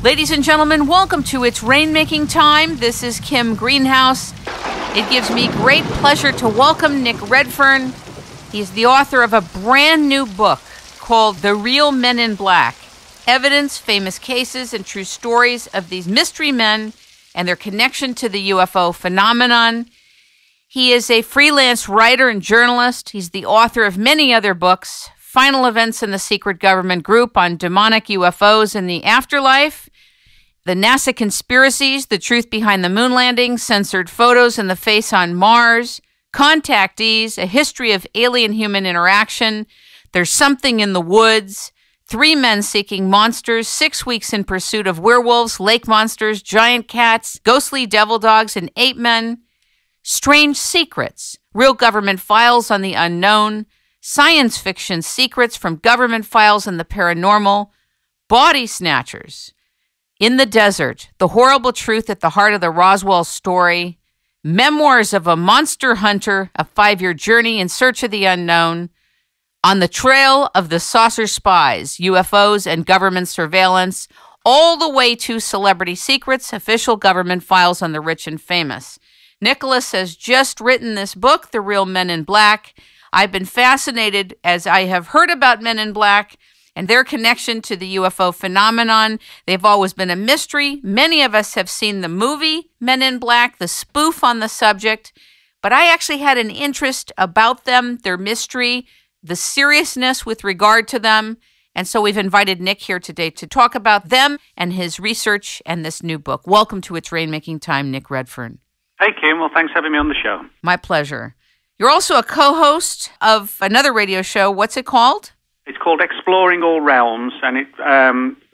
Ladies and gentlemen, welcome to It's Rainmaking Time. This is Kim Greenhouse. It gives me great pleasure to welcome Nick Redfern. He's the author of a brand new book called The Real Men in Black: Evidence, Famous Cases, and True Stories of These Mystery Men and Their Connection to the UFO Phenomenon. He is a freelance writer and journalist. He's the author of many other books: Final Events in the Secret Government Group on Demonic UFOs in the Afterlife, The NASA Conspiracies, The Truth Behind the Moon Landing, Censored Photos in the Face on Mars, Contactees, A History of Alien-Human Interaction, There's Something in the Woods, 3 Men Seeking Monsters, 6 Weeks in Pursuit of Werewolves, Lake Monsters, Giant Cats, Ghostly Devil Dogs, and Ape Men, Strange Secrets, Real Government Files on the Unknown, Science Fiction Secrets from Government Files and the Paranormal, Body Snatchers, In the Desert, The Horrible Truth at the Heart of the Roswell Story, Memoirs of a Monster Hunter, A 5-Year Journey in Search of the Unknown, On the Trail of the Saucer Spies, UFOs and Government Surveillance, all the way to Celebrity Secrets, Official Government Files on the Rich and Famous. Nicholas has just written this book, The Real Men in Black. I've been fascinated as I have heard about Men in Black and their connection to the UFO phenomenon. They've always been a mystery. Many of us have seen the movie Men in Black, the spoof on the subject, but I actually had an interest about them, their mystery, the seriousness with regard to them. And so we've invited Nick here today to talk about them and his research and this new book. Welcome to It's Rainmaking Time, Nick Redfern. Hey, Kim. Well, thanks for having me on the show. My pleasure. You're also a co-host of another radio show. What's it called? It's called Exploring All Realms, and it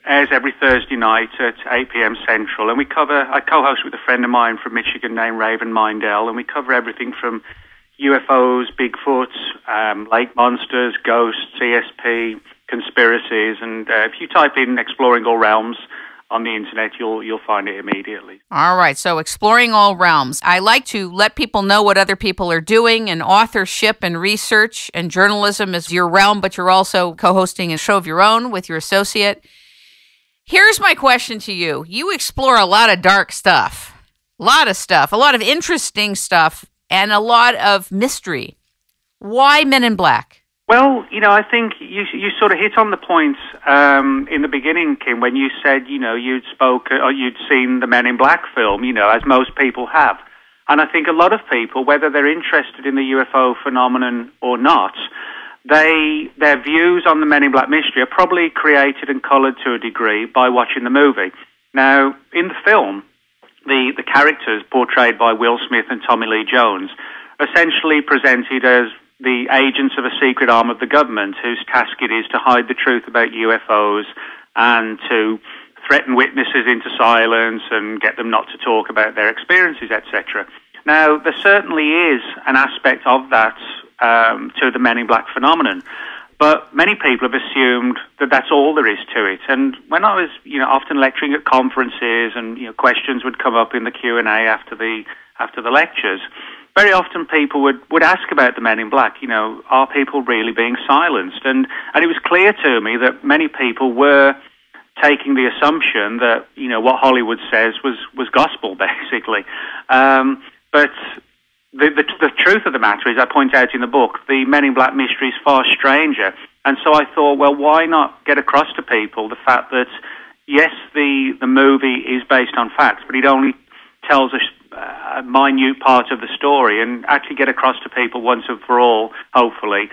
airs every Thursday night at 8 p.m. Central. And I co-host with a friend of mine from Michigan named Raven Mindell, and we cover everything from UFOs, Bigfoot, lake monsters, ghosts, ESP, conspiracies. And if you type in Exploring All Realms on the internet, you'll find it immediately. All right, so Exploring All Realms. I like to let people know what other people are doing, and authorship and research and journalism is your realm, but you're also co-hosting a show of your own with your associate. Here's my question to you. You explore a lot of dark stuff, a lot of interesting stuff, and a lot of mystery. Why Men in Black? Well, I think you sort of hit on the point in the beginning, Kim, when you said, you'd seen the Men in Black film, as most people have. And I think a lot of people, whether they're interested in the UFO phenomenon or not, their views on the Men in Black mystery are probably created and colored to a degree by watching the movie. Now, in the film, the characters portrayed by Will Smith and Tommy Lee Jones are essentially presented as the agents of a secret arm of the government whose task it is to hide the truth about UFOs and to threaten witnesses into silence and get them not to talk about their experiences, etc. Now, there certainly is an aspect of that to the Men in Black phenomenon, but many people have assumed that that's all there is to it. And when I was, often lecturing at conferences and questions would come up in the Q&A after the lectures, very often people would ask about the Men in Black, are people really being silenced? And it was clear to me that many people were taking the assumption that, what Hollywood says was gospel, basically. But the truth of the matter is, I point out in the book, the Men in Black mystery is far stranger. And so I thought, well, why not get across to people the fact that, yes, the movie is based on facts, but it only tells us a minute part of the story, and actually get across to people once and for all, hopefully,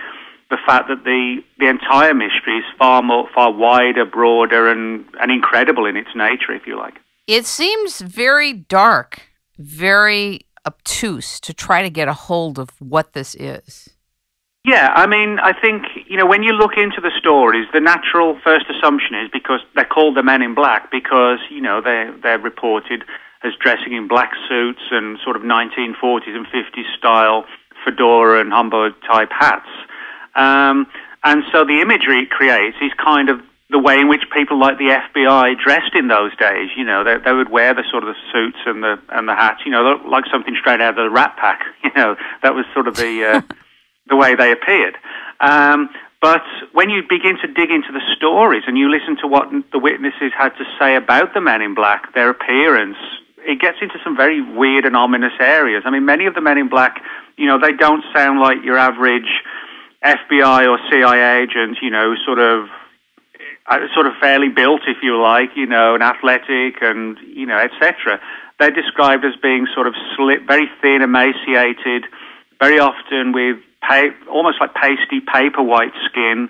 the fact that the entire mystery is far wider, broader, and incredible in its nature, if you like. It seems very dark, very obtuse to try to get a hold of what this is. Yeah, I think, when you look into the stories, the natural first assumption is, because they're called the Men in Black, because, they're reported as dressing in black suits and sort of 1940s and 50s style fedora and Homburg-type hats. And so the imagery it creates is kind of the way in which people like the FBI dressed in those days. They would wear the sort of the suits and the hats, like something straight out of the Rat Pack. That was sort of the way they appeared. But when you begin to dig into the stories and you listen to what the witnesses had to say about the Men in Black, their appearance, it gets into some very weird and ominous areas. I mean, many of the Men in Black, they don't sound like your average FBI or CIA agent, sort of fairly built, if you like, and athletic and, etc. They're described as being sort of very thin, emaciated, very often with almost like pasty paper white skin,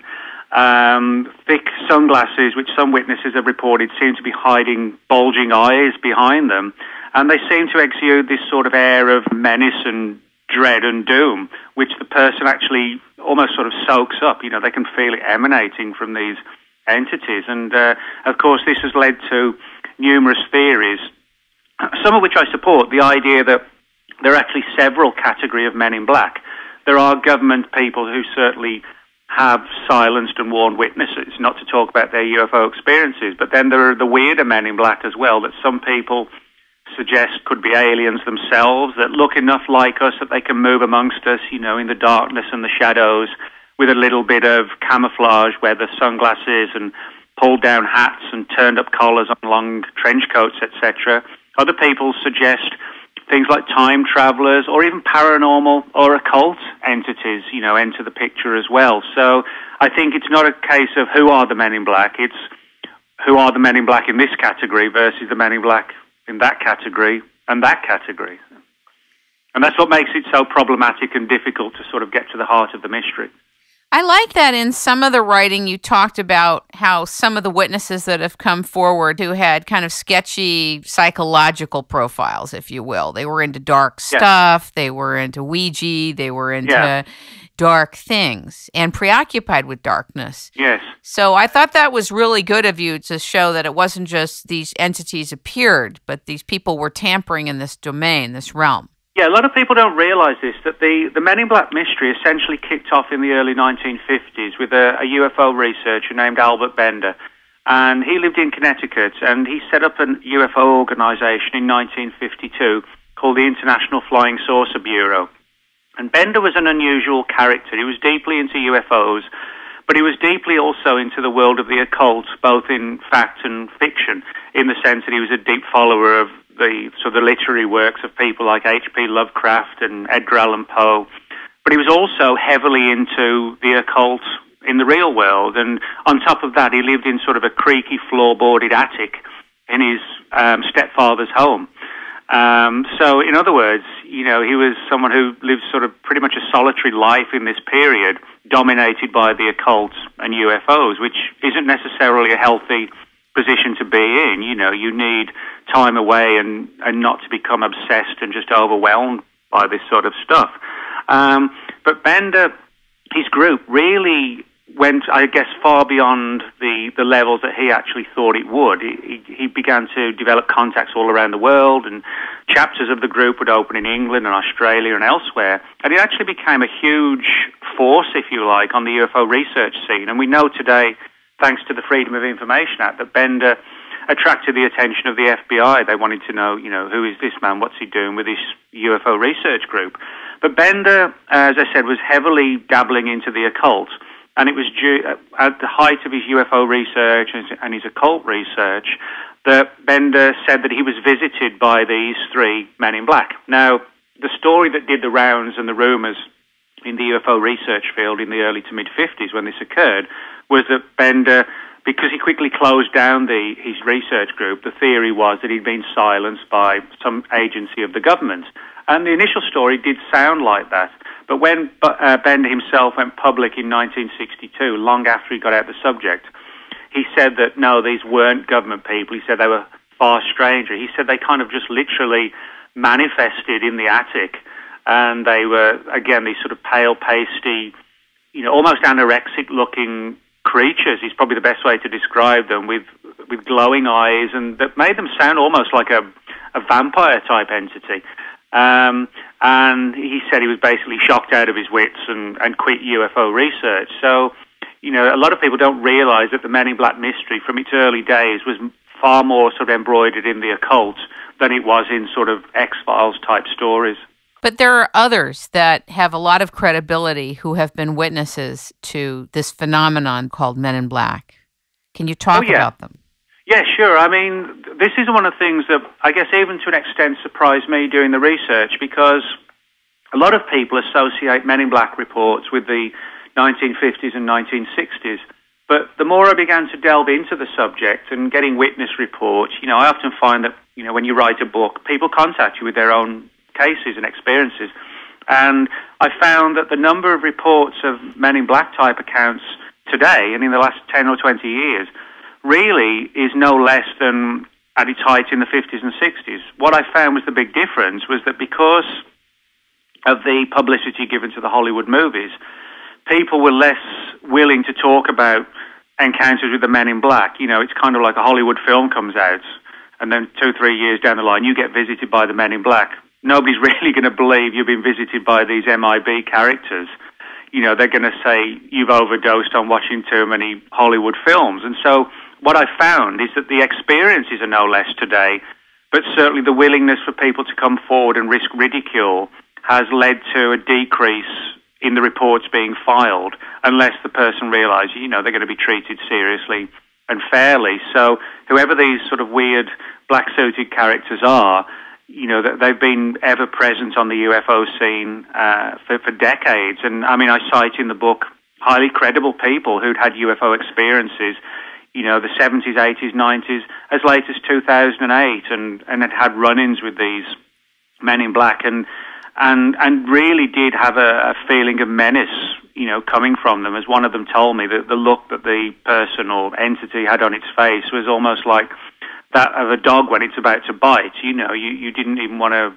thick sunglasses, which some witnesses have reported seem to be hiding bulging eyes behind them. And they seem to exude this sort of air of menace and dread and doom, which the person actually almost sort of soaks up. They can feel it emanating from these entities. And, of course, this has led to numerous theories, some of which I support, the idea that there are actually several categories of Men in Black. There are government people who certainly have silenced and warned witnesses not to talk about their UFO experiences, but then there are the weirder Men in Black as well that some people suggest could be aliens themselves, that look enough like us that they can move amongst us, in the darkness and the shadows with a little bit of camouflage, wear the sunglasses and pulled down hats and turned up collars on long trench coats, etc. Other people suggest things like time travelers or even paranormal or occult entities, enter the picture as well. So I think it's not a case of who are the Men in Black, it's who are the Men in Black in this category versus the Men in Black in that category and that category. And that's what makes it so problematic and difficult to sort of get to the heart of the mystery. I like that in some of the writing you talked about how some of the witnesses that have come forward who had kind of sketchy psychological profiles, if you will. They were into dark stuff, they were into Ouija, they were into dark things and preoccupied with darkness. Yes. So I thought that was really good of you to show that it wasn't just these entities appeared, but these people were tampering in this domain, this realm. Yeah, a lot of people don't realize this, that the Men in Black mystery essentially kicked off in the early 1950s with a UFO researcher named Albert Bender. And he lived in Connecticut, and he set up a UFO organization in 1952 called the International Flying Saucer Bureau. And Bender was an unusual character. He was deeply into UFOs, but he was deeply also into the world of the occult, both in fact and fiction, in the sense that he was a deep follower of the literary works of people like H.P. Lovecraft and Edgar Allan Poe. But he was also heavily into the occult in the real world. And on top of that, he lived in sort of a creaky, floorboarded attic in his stepfather's home. So, in other words, he was someone who lived sort of pretty much a solitary life in this period, dominated by the occult and UFOs, which isn't necessarily a healthy position to be in. You need time away and not to become obsessed and just overwhelmed by this sort of stuff. But Bender, his group really went, I guess, far beyond the levels that he actually thought it would. He began to develop contacts all around the world, and chapters of the group would open in England and Australia and elsewhere. And it actually became a huge force, if you like, on the UFO research scene. And we know today, thanks to the Freedom of Information Act, that Bender attracted the attention of the FBI. They wanted to know, who is this man? What's he doing with this UFO research group? But Bender, as I said, was heavily dabbling into the occult. And it was at the height of his UFO research and his occult research that Bender said that he was visited by these three Men in Black. Now, the story that did the rounds and the rumors in the UFO research field in the early to mid-50s when this occurred was that Bender, because he quickly closed down his research group, the theory was that he'd been silenced by some agency of the government. And the initial story did sound like that. But when Bender himself went public in 1962, long after he got out the subject, he said that, no, these weren't government people. He said they were far stranger. He said they kind of just literally manifested in the attic. And they were, again, these sort of pale, pasty, almost anorexic-looking creatures is probably the best way to describe them, with glowing eyes, and that made them sound almost like a vampire-type entity. And he said he was basically shocked out of his wits and quit UFO research. So, a lot of people don't realize that the Men in Black mystery from its early days was far more sort of embroidered in the occult than it was in sort of X-Files type stories. But there are others that have a lot of credibility who have been witnesses to this phenomenon called Men in Black. Can you talk about them? Yeah, sure. I mean, this is one of the things that I guess even to an extent surprised me doing the research, because a lot of people associate Men in Black reports with the 1950s and 1960s. But the more I began to delve into the subject and getting witness reports, I often find that, when you write a book, people contact you with their own cases and experiences. And I found that the number of reports of Men in Black type accounts today, and in the last 10 or 20 years, really is no less than at its height in the 50s and 60s. What I found was the big difference was that because of the publicity given to the Hollywood movies, people were less willing to talk about encounters with the Men in Black. It's kind of like a Hollywood film comes out, and then 2-3 years down the line, you get visited by the Men in Black. Nobody's really going to believe you've been visited by these MIB characters. They're going to say you've overdosed on watching too many Hollywood films. And so what I found is that the experiences are no less today, but certainly the willingness for people to come forward and risk ridicule has led to a decrease in the reports being filed, unless the person realizes, they're going to be treated seriously and fairly. So whoever these sort of weird black-suited characters are, they've been ever present on the UFO scene for decades. And I mean, I cite in the book highly credible people who'd had UFO experiences, the 70s, 80s, 90s, as late as 2008, and had run-ins with these Men in Black, and really did have a feeling of menace, coming from them. As one of them told me, that the look that the person or entity had on its face was almost like that of a dog when it's about to bite. You didn't even want to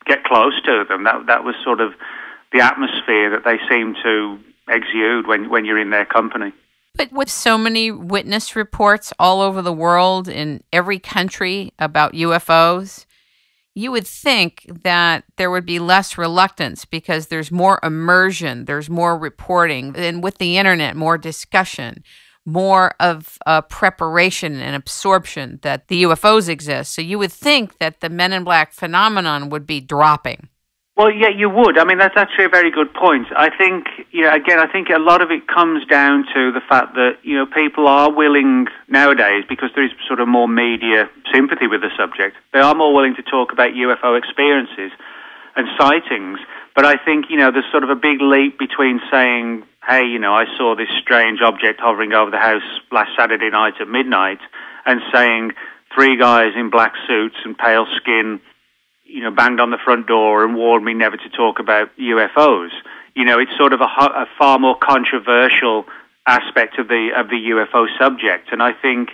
get close to them. That was sort of the atmosphere that they seem to exude when you're in their company. But with so many witness reports all over the world in every country about UFOs, you would think that there would be less reluctance because there's more immersion, there's more reporting, and with the internet, more discussion, more of preparation and absorption that the UFOs exist. So you would think that the Men in Black phenomenon would be dropping. Well, yeah, you would. I mean, that's actually a very good point. I think, again, I think a lot of it comes down to the fact that, people are willing nowadays, because there is sort of more media sympathy with the subject, they are more willing to talk about UFO experiences and sightings. But I think, there's sort of a big leap between saying, hey, I saw this strange object hovering over the house last Saturday night at midnight, and saying 3 guys in black suits and pale skin banged on the front door and warned me never to talk about UFOs. It's sort of a far more controversial aspect of the UFO subject. And I think,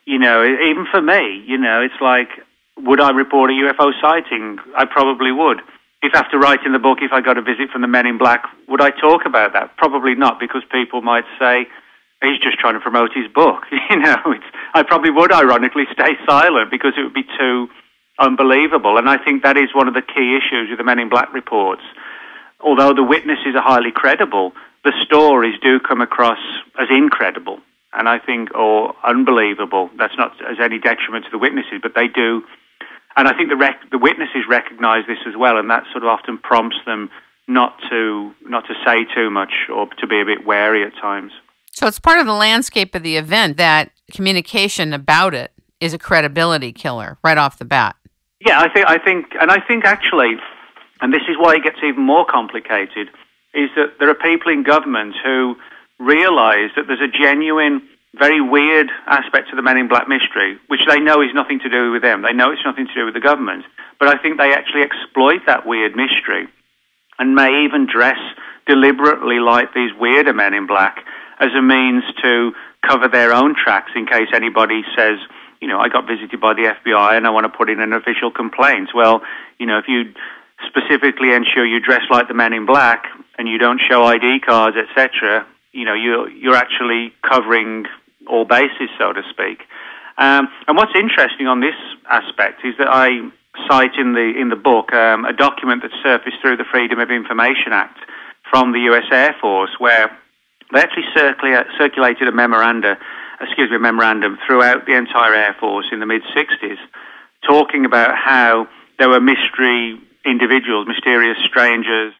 even for me, it's like, would I report a UFO sighting? I probably would. If after writing the book, if I got a visit from the Men in Black, would I talk about that? Probably not, because people might say, he's just trying to promote his book. I probably would, ironically, stay silent, because it would be too unbelievable. And I think that is one of the key issues with the Men in Black reports. Although the witnesses are highly credible, the stories do come across as incredible, and I think, or unbelievable. That's not as any detriment to the witnesses, but they do. And I think the witnesses recognize this as well, and that sort of often prompts them not to say too much, or to be a bit wary at times. So it's part of the landscape of the event that communication about it is a credibility killer right off the bat. Yeah, I think actually, and this is why it gets even more complicated, is that there are people in government who realize that there's a genuine, very weird aspect to the Men in Black mystery, which they know is nothing to do with them. They know it's nothing to do with the government, but I think they actually exploit that weird mystery, and may even dress deliberately like these weirder Men in Black as a means to cover their own tracks in case anybody says, I got visited by the FBI and I want to put in an official complaint. Well, if you specifically ensure you dress like the Men in Black and you don't show ID cards, etc., you're actually covering all bases, so to speak. And what's interesting on this aspect is that I cite in the book a document that surfaced through the Freedom of Information Act from the U.S. Air Force, where they actually circulated a memorandum throughout the entire Air Force in the mid-60s, talking about how there were mystery individuals, mysterious strangers,